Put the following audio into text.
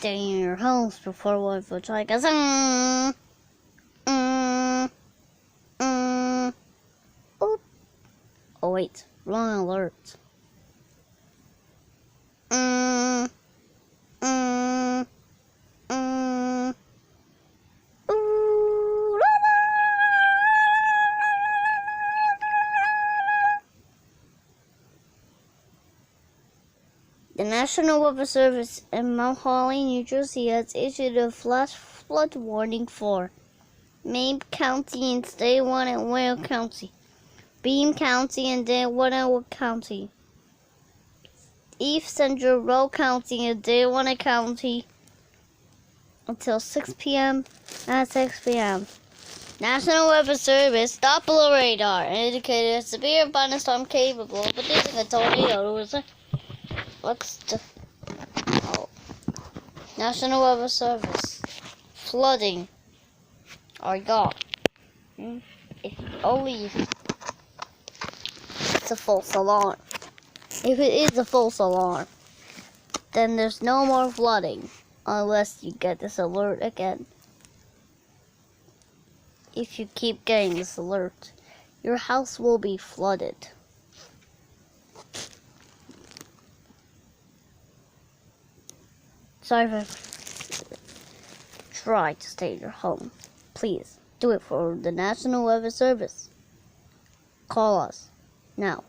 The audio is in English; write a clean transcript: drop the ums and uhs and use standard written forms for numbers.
stay in your house before one will try. Oop. Oh wait, wrong alert. The National Weather Service in Mount Holly, New Jersey has issued a flash flood warning for Maine County and Day 1 and Ware County, Beam County and Day 1 and Wood County, East Central Row County and Day 1 County until 6 p.m. and 6 p.m. National Weather Service Doppler radar indicated a severe thunderstorm capable of producing a tornado. National Weather Service. Flooding. Oh God. If only it's a false alarm. If it is a false alarm, then there's no more flooding unless you get this alert again. If you keep getting this alert, your house will be flooded. Sorry if I try to stay in your home. Please do it for the National Weather Service. Call us now.